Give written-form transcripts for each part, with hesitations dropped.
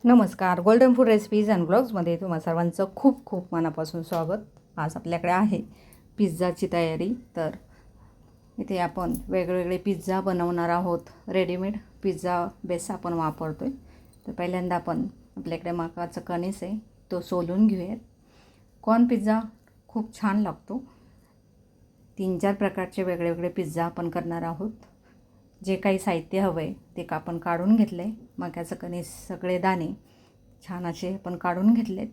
नमस्कार. Golden food recipes and ब्लॉग्समध्ये तुम्हा सर्वांचं खूप खूप मनापासून स्वागत. आज आपल्याकडे आहे पिझ्झाची तयारी. तर इथे आपण वेगवेगळे पिझ्झा बनवणार आहोत. रेडीमेड पिझ्झा बेस आपण वापरतो आहे. तर पहिल्यांदा आपण आपल्याकडे मकाचा कणीस आहे तो सोलून घेऊयात. कॉर्न पिझ्झा खूप छान लागतो. 3-4 प्रकारचे वेगवेगळे पिझ्झा आपण करणार आहोत. जे काही साहित्य हवं आहे ते आपण काढून घेतलं आहे. मक्याचं कणीस सगळे दाणे छान असे आपण काढून घेतलेत.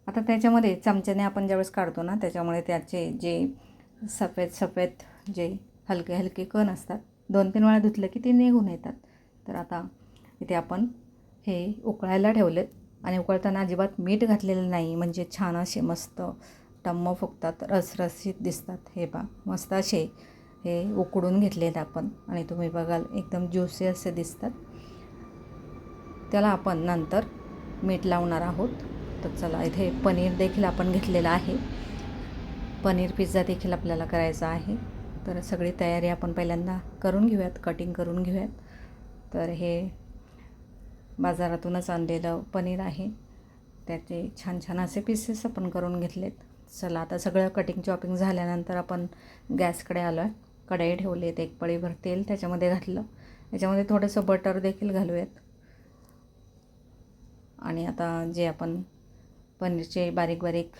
आता त्याच्यामध्ये चमच्याने आपण ज्यावेळेस काढतो ना, त्याच्यामुळे त्याचे जे सफेद जे हलके हलके कण असतात 2-3 वेळा धुतलं की ते निघून येतात. तर आता इथे आपण हे उकळायला ठेवलेत आणि उकळताना अजिबात मीठ घातलेलं नाही, म्हणजे छान असे मस्त टम्म फुगतात, रसरशीत दिसतात. हे पहा मस्त असे हे उकडून घेतलेत आपण आणि तुम्ही बघाल एकदम ज्युसी असे दिसतात. त्याला आपण नंतर मीठ लावणार आहोत. तर चला, इथे पनीर देखील आपण घेतलेलं आहे. पनीर पिझ्झा देखील आपल्याला करायचा आहे. तर सगळी तयारी आपण पहिल्यांदा करून घेऊयात, कटिंग करून घेऊयात. तर हे बाजारातूनच आणलेलं पनीर आहे, त्याचे छान छान असे पीसेस आपण करून घेतलेत. चला, आता सगळं कटिंग चॉपिंग झाल्यानंतर आपण गॅसकडे आलो आहे. कढई ठेवली, एक पळीभर तेल त्याच्यामध्ये घातलं. त्याच्यामध्ये थोडंसं बटर देखील घालूयात. आणि आता जे आपण पनीरचे बारीक बारीक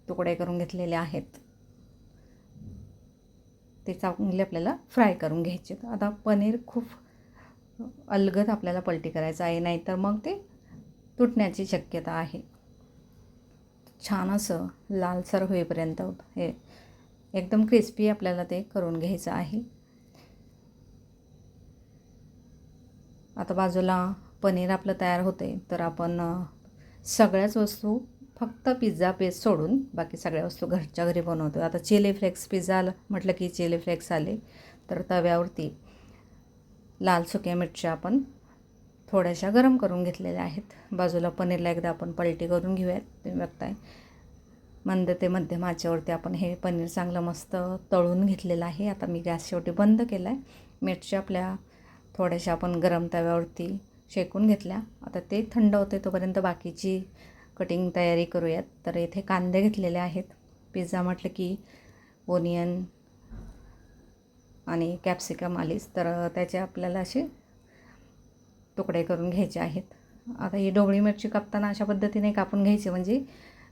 तुकडे करून घेतलेले आहेत ते चांगले आपल्याला फ्राय करून घ्यायचे. आता पनीर खूप अलगद आपल्याला पलटी करायचं आहे, नाहीतर मग ते तुटण्याची शक्यता आहे. छान असं लालसर होईपर्यंत हे एकदम क्रिस्पी आपल्याला ते करून घ्यायचं आहे. आता बाजूला पनीर आपलं तयार होते. तर आपण सगळ्याच वस्तू फक्त पिझ्झा पेस्ट सोडून बाकी सगळ्या वस्तू घरच्या घरी बनवतो. आता चिली फ्लेक्स पिझ्झा म्हटलं की चिली फ्लेक्स आले. तर तव्यावरती लाल सुक्या मिरच्या आपण थोड्याशा गरम करून घेतलेल्या आहेत. बाजूला पनीरला एकदा आपण पलटी करून घेऊयात. तुम्ही बघताय मंद ते मध्यम आचेवरती आपण हे पनीर चांगलं मस्त तळून घेतलेलं आहे. आता मी गॅस शेवटी बंद केला आहे. मिरच्या आपल्या थोड्याशा आपण गरम तव्यावरती शेकून घेतल्या. आता ते थंड होते तोपर्यंत बाकीची कटिंग तयारी करूयात. तर इथे कांदे घेतलेले आहेत. पिझ्झा म्हटलं की ओनियन आणि कॅप्सिकम आलीच, तर त्याचे आपल्याला असे तुकडे करून घ्यायचे आहेत. आता ही ढोबळी मिरची कापताना अशा पद्धतीने कापून घ्यायची, म्हणजे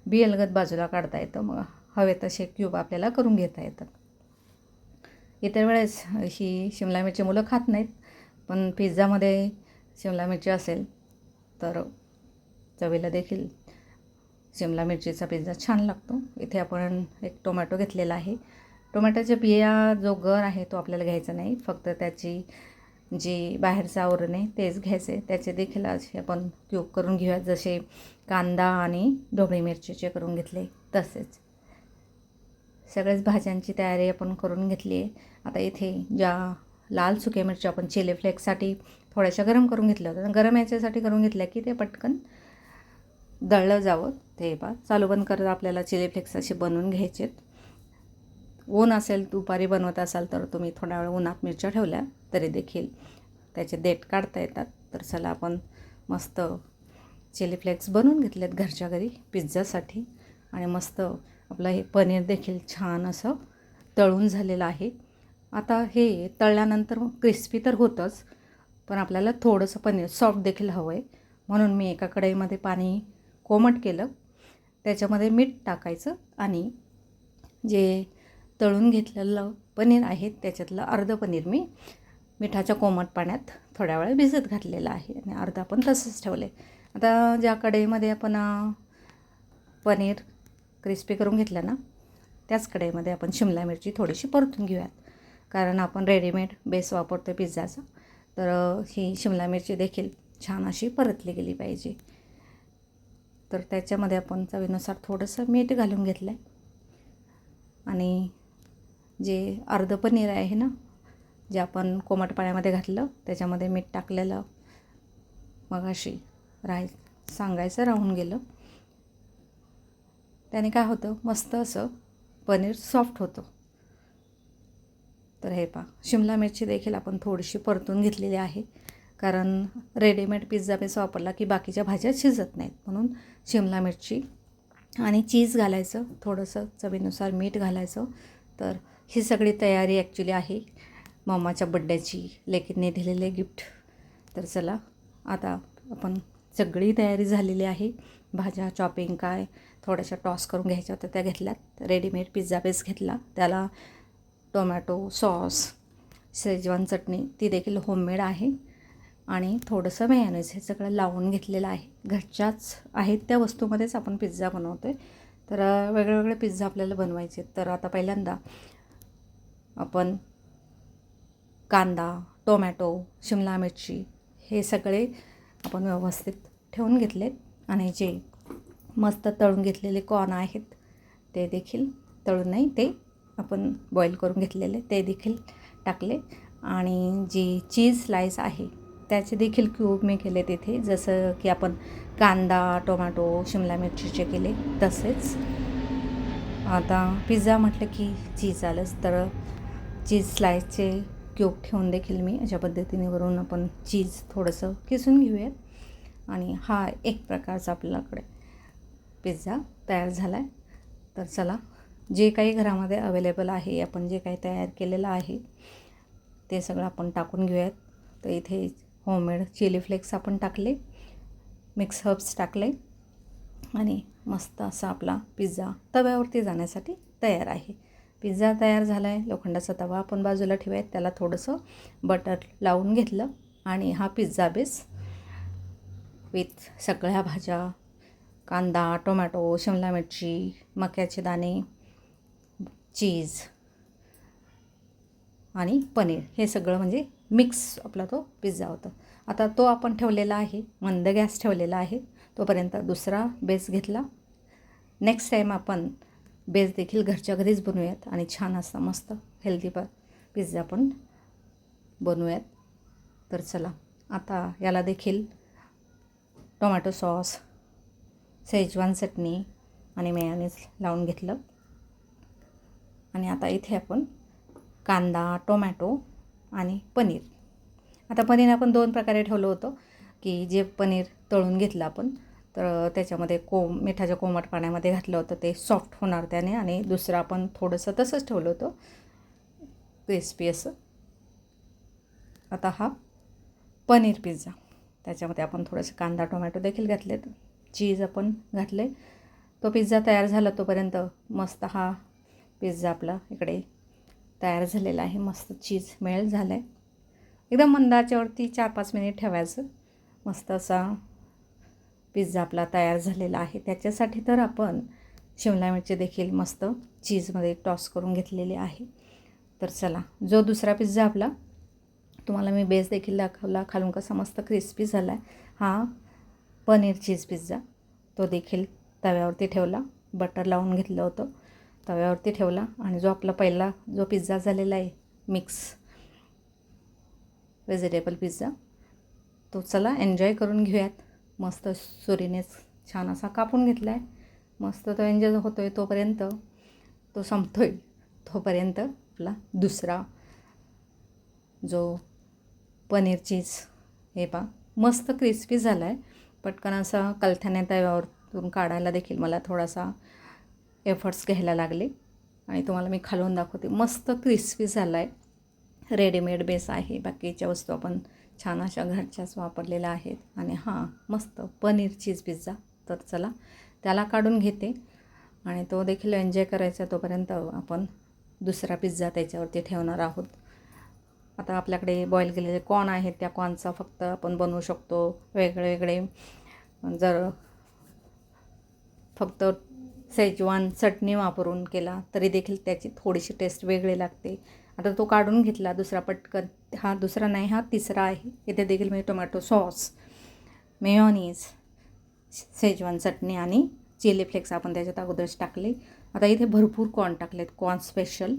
बी अलगद बाजूला काढता येतं. मग हवे तसे क्यूब आपल्याला करून घेता येतात. इतर वेळेस ही शिमला मिरची मुलं खात नाहीत, पण पिझ्झामध्ये शिमला मिरची असेल तर चवीला देखील शिमला मिरचीचा पिझ्झा छान लागतो. इथे आपण एक टोमॅटो घेतलेला आहे. टोमॅटोच्या बिया जो गर आहे तो आपल्याला घ्यायचा नाही, फक्त त्याची जी बाहेरचं आवरण आहे तेच घ्यायचे. त्याचे देखील असे आपण क्यूब करून घेऊयात, जसे कांदा आणि ढोबळी मिरचीचे करून घेतले तसेच. सगळ्याच भाज्यांची तयारी आपण करून घेतली आहे. आता इथे ज्या लाल सुक्या मिरच्या आपण चिली फ्लेक्ससाठी थोड्याशा गरम करून घेतल्या होत्या, गरम याच्यासाठी करून घेतल्या की ते पटकन दळलं जावं. ते पहा चालू बंद करत आपल्याला चिली फ्लेक्स असे बनवून घ्यायचेत. ऊन असेल, दुपारी बनवत असाल तर तुम्ही थोडा वेळ उन्हात मिरच्या ठेवल्या तरी देखील त्याचे देठ काढता येतात. तर चला, आपण मस्त चिली फ्लेक्स बनवून घेतलेत घरच्या घरी पिझ्झासाठी. आणि मस्त आपलं हे पनीर देखील छान असं तळून झालेलं आहे. आता हे तळल्यानंतर क्रिस्पी तर होतंच, पण आपल्याला थोडंसं पनीर सॉफ्ट देखील हवं आहे. म्हणून मी एका कढईमध्ये पाणी कोमट केलं, त्याच्यामध्ये मीठ टाकायचं आणि जे तळून घेतलेलं पनीर आहे त्याच्यातलं अर्धं पनीर मी मिठाच्या कोमट पाण्यात थोड्या वेळ भिजत घातलेलं आहे आणि अर्धं आपण तसंच ठेवले. आता ज्या कढईमध्ये आपण पनीर क्रिस्पी करून घेतलं ना, त्याच कढईमध्ये आपण शिमला मिरची थोडीशी परतून घेऊयात, कारण आपण रेडीमेड बेस वापरतो पिझ्झाचा. तर ही शिमला मिरची देखील छान अशी परतली गेली पाहिजे. तर त्याच्यामध्ये आपण चवीनुसार थोडंसं मीठ घालून घेतलं आहे. आणि जे अर्धं पनीर आहे ना, जे आपण कोमट पाण्यामध्ये घातलं त्याच्यामध्ये मीठ टाकलेलं मगाशी सांगायचं राहून गेलं. त्याने काय होतं, मस्त असं पनीर सॉफ्ट होतं. तर हे पहा, शिमला मिरची देखील आपण थोडीशी परतून घेतलेली आहे. कारण रेडीमेड पिझ्झा बेस वापरला की बाकीच्या भाज्या शिजत नाहीत, म्हणून शिमला मिरची आणि चीज घालायचं, थोडंसं चवीनुसार मीठ घालायचं. तर ही सगळी तयारी ॲक्च्युली आहे मम्माच्या बड्डेची, लेकीने दिलेले गिफ्ट. तर चला आता आपण सगळी तयारी झालेली आहे. भाज्या चॉपिंग काय थोड्याशा टॉस करून घ्यायच्या होत्या त्या घेतल्यात. रेडीमेड पिझ्झा बेस घेतला, त्याला टोमॅटो सॉस, शेजवान चटणी ती देखील होममेड आहे, आणि थोडंसं मेयोनीज हे सगळं लावून घेतलेलं आहे. घरच्याच आहेत त्या वस्तूमध्येच आपण पिझ्झा बनवतो आहे. तर वेगळे पिझ्झा आपल्याला बनवायचे. तर आता पहिल्यांदा आपण कांदा, टोमॅटो, शिमला मिरची हे सगळे आपण व्यवस्थित ठेवून घेतलेत, आणि जे मस्त तळून घेतलेले कॉर्न आहेत ते देखील, तळून नाही ते आपण बॉईल करून घेतलेले ते देखील टाकले, आणि जी चीज स्लाईस आहे त्याचे देखील क्यूब मी केले तिथे, जसं की आपण कांदा, टोमॅटो, शिमला मिरचीचे केले तसेच. आता पिझ्झा म्हटलं की चीज आलंच, तर चीज स्लाईसचे क्यूब ठेवून देखील मी अशा पद्धतीने वरून आपण चीज थोडंसं किसून घेऊयात, आणि हा एक प्रकारचा आपल्याकडे पिझ्झा तयार झाला आहे. तर चला, जे काही घरामध्ये अवेलेबल आहे, आपण जे काही तयार केलेलं आहे ते सगळं आपण टाकून घेऊयात. तर इथे होममेड चिली फ्लेक्स आपण टाकले, मिक्स हर्ब्स टाकले, आणि मस्त असा आपला पिझ्झा तव्यावरती जाण्यासाठी तयार आहे. पिझ्झा तयार झाला आहे. लोखंडाचा तवा आपण बाजूला ठेवूयात, त्याला थोडंसं बटर लावून घेतलं, आणि हा पिझ्झा बेस विथ सगळ्या भाज्या, कांदा, टोमॅटो, शिमला मिरची, मक्याचे दाणे, चीज आणि पनीर हे सगळं म्हणजे मिक्स आपला तो पिझ्झा होता. आता तो आपण ठेवलेला आहे, मंद गॅस ठेवलेला आहे. तोपर्यंत दुसरा बेस घेतला. नेक्स्ट टाईम आपण बेस देखील घरच्या घरीच बनवूयात, आणि छान असा मस्त हेल्दी पिझ्झा पण बनवूयात. तर चला, आता याला देखील टोमॅटो सॉस, शेजवान चटणी आणि मेयोनीज लावून घेतलं, आणि आता इथे आपण कांदा, टोमॅटो आणि पनीर. आता पनीर आपण दोन प्रकारे ठेवलं होतं, की जे पनीर तळून घेतलं आपण, तर त्याच्यामध्ये मिठाच्या कोमट पाण्यामध्ये घातलं होतं, ते सॉफ्ट होणार त्याने, आणि दुसरं आपण थोडंसं तसंच ठेवलं होतं क्रिस्पी असं. आता हा पनीर पिझ्झा, त्याच्यामध्ये आपण थोडंसं कांदा टोमॅटो देखील घातलेत, चीज आपण घातले. तो पिझ्झा तयार झाला तोपर्यंत मस्त हा पिझ्झा आपला इकडे तयार झालेला आहे. मस्त चीज मेल्ट झाला आहे. एकदम मंद आचेवरती 4-5 मिनिट ठेवायचं. मस्त असा पिझ्झा आपला तयार झालेला आहे. त्याच्यासाठी तर आपण शिमला मिरची देखील मस्त चीजमध्ये टॉस करून घेतलेली आहे. तर चला, जो दुसरा पिझ्झा आपला तुम्हाला मी बेस देखील दाखवला, खालून कसा मस्त क्रिस्पी झाला आहे, हा पनीर चीज पिझ्झा. तो देखील तव्यावरती ठेवला, बटर लावून घेतलं होतं, तव्यावरती ठेवला, आणि जो आपला पहिला जो पिझ्झा झालेला आहे मिक्स व्हेजिटेबल पिझ्झा, तो चला एन्जॉय करून घेऊयात. मस्त सुरीने छान असा कापून घेतला आहे. मस्त तो एन्जॉय होतो आहे तोपर्यंत, तो संपतो आहे तोपर्यंत आपला दुसरा जो पनीर चीज हे पा मस्त क्रिस्पी झाला आहे. पटकन असा कलथ्याने तव्यावरतून काढायला देखील मला थोडासा एफर्ट्स घ्यायला लागले, आणि तुम्हाला मी खालून दाखवते. मस्त क्रिस्पी झाला आहे. रेडीमेड बेस आहे, बाकीच्या वस्तू आपण छान अशा घरच्याच वापरलेल्या आहेत. आणि हां, मस्त पनीर चीज पिझ्झा. तर चला, त्याला काढून घेते, आणि तो देखील एन्जॉय करायचा. तोपर्यंत आपण दुसरा पिझ्झा त्याच्यावरती ठेवणार आहोत. आता आपल्याकडे बॉईल केलेले कॉर्न आहेत, त्या कॉर्नचा फक्त आपण बनवू शकतो वेगळे. जर फक्त शेजवान चटणी वापरून केला तरी देखील त्याची थोडीशी टेस्ट वेगळी लागते. आता तो काढून घेतला दुसरा पटकन. हा दुसरा नाही, हा तिसरा आहे. इथे देखील मी टोमॅटो सॉस, मेयोनीज, शेजवान चटणी आणि चिली फ्लेक्स आपण त्याच्यात अगोदरच टाकले. आता इथे भरपूर कॉर्न टाकलेत, कॉर्न स्पेशल,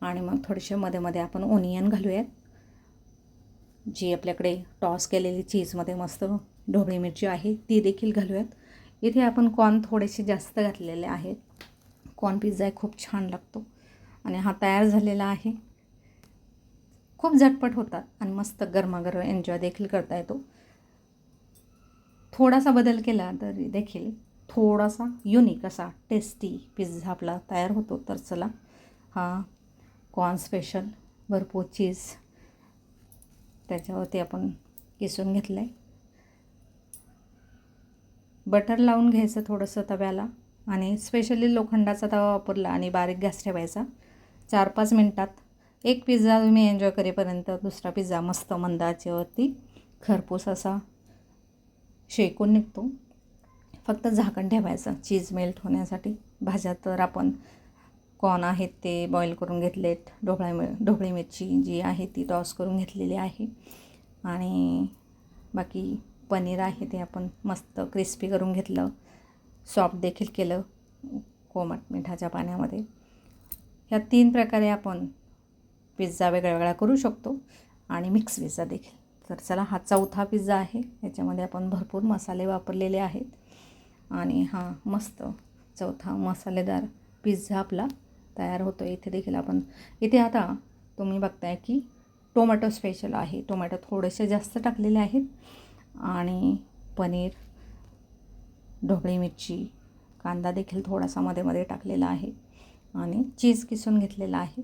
आणि मग थोडेसे मध्ये आपण ओनियन घालूयात. जी आपल्याकडे टॉस केलेली चीजमध्ये मस्त ढोबळी मिरची आहे ती देखील घालूयात. इथे आपण कॉर्न थोडेसे जास्त घातलेले आहेत. कॉर्न पिझ्झा खूप छान लागतो, आणि हा तयार झालेला आहे. खूप झटपट होतात आणि मस्त गरमागरम एन्जॉय देखील करता येतो. थोडासा बदल केला तरी देखील थोडासा युनिक असा टेस्टी पिझ्झा आपला तयार होतो. तर चला, हा कॉर्न स्पेशल भरपूर चीज त्याच्यावरती आपण किसून घेतलं आहे. बटर लावून घ्यायचं थोडंसं तव्याला आणि स्पेशली लोखंडाचा तवा वापरला आणि बारीक गॅस ठेवायचा. 4-5 मिनटात एक पिझ्झा तुम्ही एन्जॉय करेपर्यंत दुसरा पिझ्झा मस्त मंद आचेवरती खरपूस असा शेकून निघतो. फक्त झाकण ठेवायचं चीज मेल्ट होण्यासाठी. भाज्या तर आपण कॉर्न आहेत ते बॉईल करून घेतलेत. ढोबळी मिरची जी आहे ती टॉस करून घेतलेली आहे आणि बाकी पनीर आहे ते आपण मस्त क्रिस्पी करून घेतलं. सॉफ्ट देखील केलं कोमट मिठाच्या पाण्यामध्ये. ह्या 3 प्रकारे आपण पिझ्झा वेगळा करू शकतो आणि मिक्स पिझ्झा देखील. तर चला, हा 4था पिझ्झा आहे. याच्यामध्ये आपण भरपूर मसाले वापरलेले आहेत आणि हा मस्त 4था मसालेदार पिझ्झा आपला तयार होतो. इथे देखील इथे आता तुम्ही बघताय की टोमॅटो स्पेशल आहे. टोमॅटो थोडेसे जास्त टाकलेले आहेत आणि पनीर, ढोबळी मिरची, कांदा देखील थोडासा मध्ये टाकलेला आहे आणि चीज किसून घेतलेला आहे.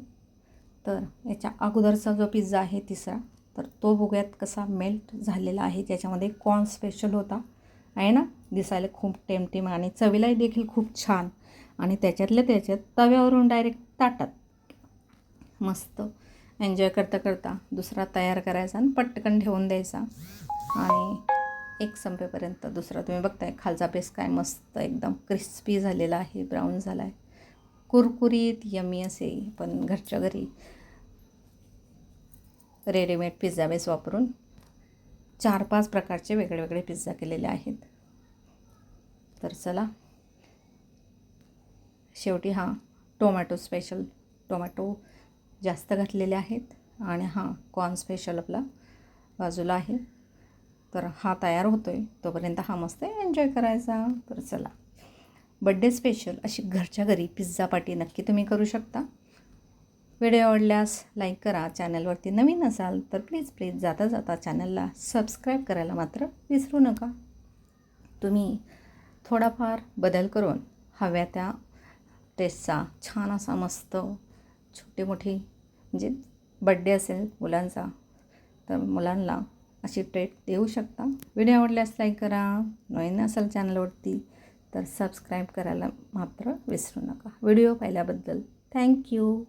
तर याच्या अगोदरचा जो पिझ्झा आहे 3रा, तर तो बघूयात कसा मेल्ट झालेला आहे. त्याच्यामध्ये कॉर्न स्पेशल होता आहे ना. दिसायला खूप टेमटेम आणि चवीलाही देखील खूप छान. आणि त्याच्यातल्या त्याच्यात तव्यावरून डायरेक्ट ताटात मस्त एन्जॉय करता दुसरा तयार करायचा आणि पटकन ठेवून द्यायचा आणि एक संपेपर्यंत दुसरा. तुम्ही बघताय खालचा पेस काय मस्त एकदम क्रिस्पी झालेला आहे, ब्राऊन झाला आहे, कुरकुरीत यम्मी असे. पण घरच्या घरी रेडीमेड पिझ्झा बेस वापरून 4-5 प्रकारचे वेगळे पिझ्झा केलेले आहेत. तर चला, शेवटी हा टोमॅटो स्पेशल, टोमॅटो जास्त घातलेले आहेत आणि हा कॉर्न स्पेशल आपला बाजूला आहे. तर हा तयार होतो आहे तोपर्यंत हा मस्त एन्जॉय करायचा. तर चला, बड्डे स्पेशल अशी घरच्या घरी पिझ्झा पार्टी नक्की तुम्ही करू शकता. व्हिडिओ आवडल्यास लाईक करा. चॅनलवरती नवीन असाल तर प्लीज जाता चॅनलला सबस्क्राईब करायला मात्र विसरू नका. तुम्ही थोडाफार बदल करून हव्या त्या टेस्टचा छान असा मस्त छोटे मोठी म्हणजे बड्डे असेल मुलांचा तर मुलांना अशी ट्रीट देऊ शकता. व्हिडिओ आवडल्यास लाईक करा. नवीन असाल चॅनलवरती तर सबस्क्राईब करायला मात्र विसरू नका. व्हिडिओ पाहिल्याबद्दल थँक्यू.